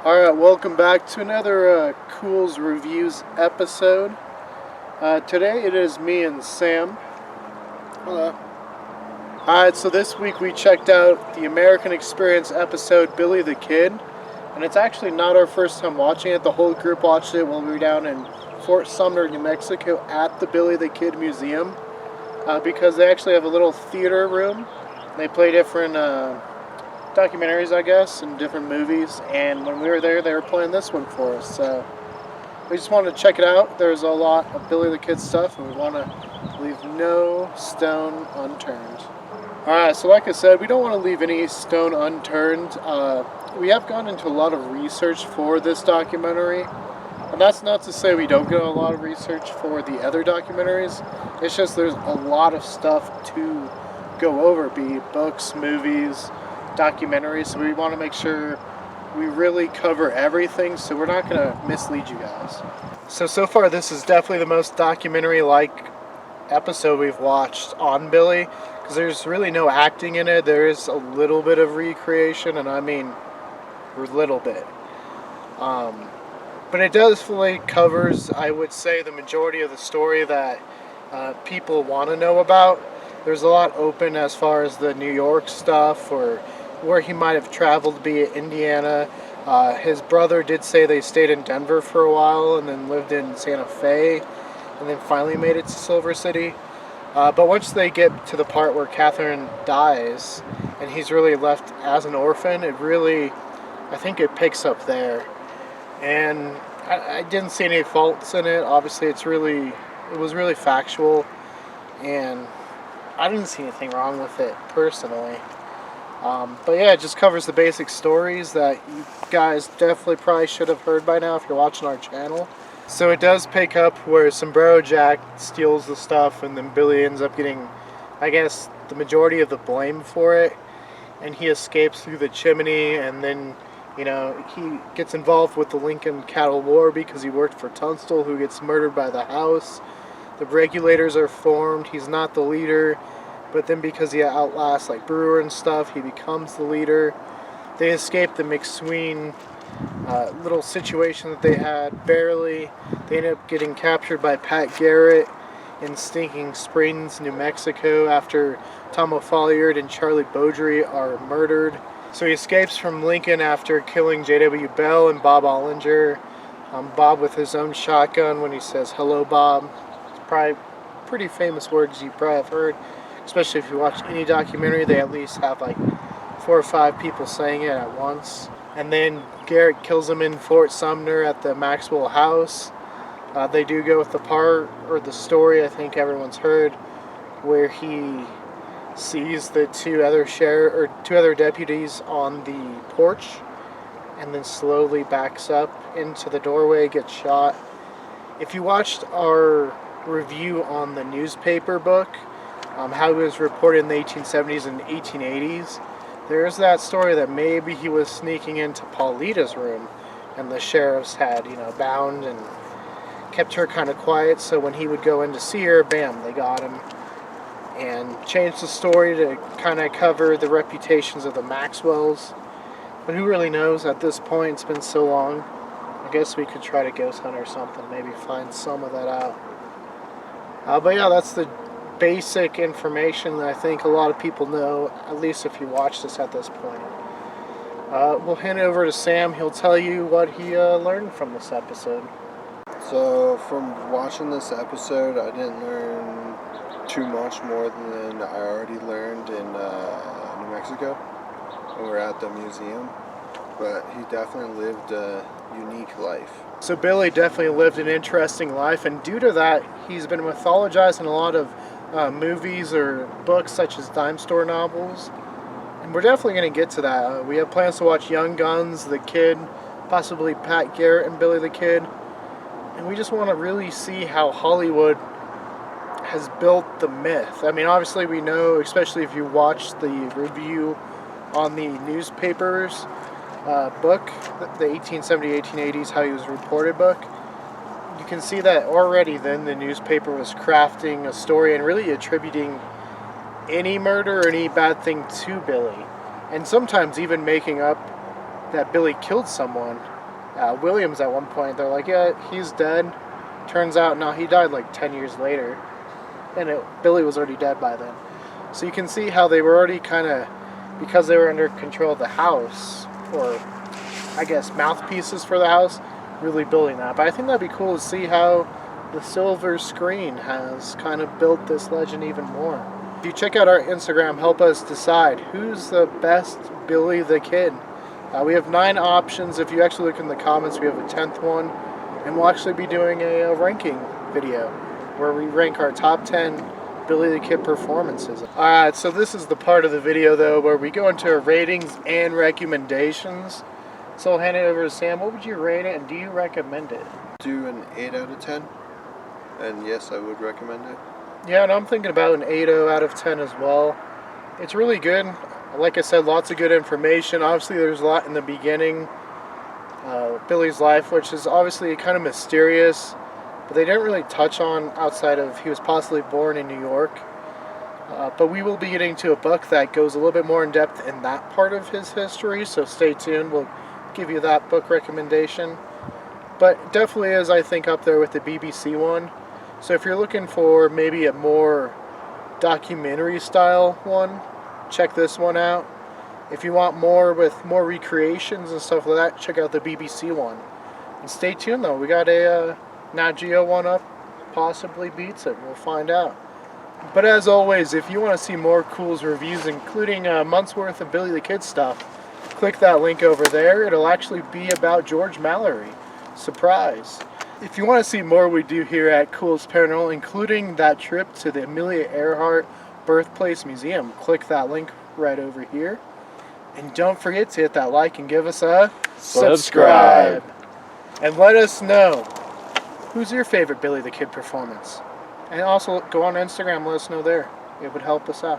Alright, welcome back to another Culz Reviews episode. Today it is me and Sam. Alright, so this week we checked out the American Experience episode Billy the Kid. And it's actually not our first time watching it. The whole group watched it while we were down in Fort Sumner, New Mexico at the Billy the Kid Museum. Because they actually have a little theater room. They play different documentaries, I guess, and different movies, and when we were there, they were playing this one for us, so we just wanted to check it out. There's a lot of Billy the Kid stuff, and we want to leave no stone unturned. Alright, so like I said, we don't want to leave any stone unturned. We have gone into a lot of research for this documentary, and that's not to say we don't get a lot of research for the other documentaries. It's just there's a lot of stuff to go over, be it books, movies, documentaries, so we want to make sure we really cover everything, so we're not going to mislead you guys. So far this is definitely the most documentary-like episode we've watched on Billy, because there's really no acting in it. There is a little bit of recreation, and I mean a little bit. But it definitely covers, I would say, the majority of the story that people want to know about. There's a lot open as far as the New York stuff, or where he might have traveled, be it Indiana. His brother did say they stayed in Denver for a while and then lived in Santa Fe and then finally made it to Silver City. But once they get to the part where Catherine dies and he's really left as an orphan, it really, I think it picks up there. And I didn't see any faults in it. Obviously it was really factual, and I didn't see anything wrong with it personally. But yeah, it just covers the basic stories that you guys definitely probably should have heard by now if you're watching our channel. So it does pick up where Sombrero Jack steals the stuff, and then Billy ends up getting, I guess, the majority of the blame for it. And he escapes through the chimney, and then, you know, he gets involved with the Lincoln Cattle War because he worked for Tunstall, who gets murdered by the house. The regulators are formed. He's not the leader. But then because he outlasts like Brewer and stuff, he becomes the leader. They escape the McSween little situation that they had, barely. They end up getting captured by Pat Garrett in Stinking Springs, New Mexico, after Tom O'Folliard and Charlie Beaudry are murdered. So he escapes from Lincoln after killing J.W. Bell and Bob Ollinger. Bob with his own shotgun when he says, "Hello, Bob." It's probably pretty famous words you probably have heard. Especially if you watch any documentary, they at least have like 4 or 5 people saying it at once. And then Garrett kills him in Fort Sumner at the Maxwell house. They do go with the part, or the story I think everyone's heard, where he sees the two other deputies on the porch, and then slowly backs up into the doorway, gets shot. If you watched our review on the newspaper book, how it was reported in the 1870s and 1880s, there's that story that maybe he was sneaking into Paulita's room, and the sheriffs had, bound and kept her kind of quiet, so when he would go in to see her, bam, they got him. And changed the story to kind of cover the reputations of the Maxwells. But who really knows at this point? It's been so long. I guess we could try to ghost hunt or something, maybe find some of that out. But yeah, that's the basic information that I think a lot of people know, at least if you watch this at this point. We'll hand it over to Sam. He'll tell you what he learned from this episode. So from watching this episode, I didn't learn too much more than I already learned in New Mexico when we were at the museum, but he definitely lived a unique life. So Billy definitely lived an interesting life, and due to that, he's been mythologized in a lot of movies or books such as dime store novels, and we're definitely going to get to that. We have plans to watch Young Guns, The Kid, possibly Pat Garrett and Billy the Kid, and we just want to really see how Hollywood has built the myth. I mean, obviously we know, especially if you watch the review on the newspapers book, the 1870-1880s, how he was reported book, you can see that already then the newspaper was crafting a story and really attributing any murder or any bad thing to Billy, and sometimes even making up that Billy killed someone. Williams at one point, they're like, yeah, he's dead. Turns out, no, he died like 10 years later. And Billy was already dead by then. So you can see how they were already kind of, because they were under control of the house, or I guess mouthpieces for the house, really building that. But I think that'd be cool to see how the silver screen has kind of built this legend even more. If you check out our Instagram, help us decide who's the best Billy the Kid. We have 9 options. If you actually look in the comments, we have a 10th one. And we'll actually be doing a ranking video where we rank our top 10 Billy the Kid performances. Alright, so this is the part of the video though where we go into our ratings and recommendations. So I'll hand it over to Sam. What would you rate it and do you recommend it? Do an 8 out of 10. And yes, I would recommend it. Yeah, and I'm thinking about an 8.0 out of 10 as well. It's really good. Like I said, lots of good information. Obviously, there's a lot in the beginning. Billy's life, which is obviously kind of mysterious, but they didn't really touch on outside of he was possibly born in New York. But we will be getting to a book that goes a little bit more in depth in that part of his history, so stay tuned. We'll give you that book recommendation. But definitely is, I think, up there with the BBC one. So if you're looking for maybe a more documentary style one, check this one out. If you want more with more recreations and stuff like that, check out the BBC one. And stay tuned though, we got a Nat Geo one up, possibly beats it, we'll find out. But as always, if you want to see more Culz reviews, including a month's worth of Billy the Kid stuff, click that link over there. It'll actually be about George Mallory. Surprise. If you want to see more we do here at Culz Paranormal, including that trip to the Amelia Earhart Birthplace Museum, click that link right over here. And don't forget to hit that like and give us a subscribe. And let us know, who's your favorite Billy the Kid performance? And also go on Instagram, let us know there. It would help us out.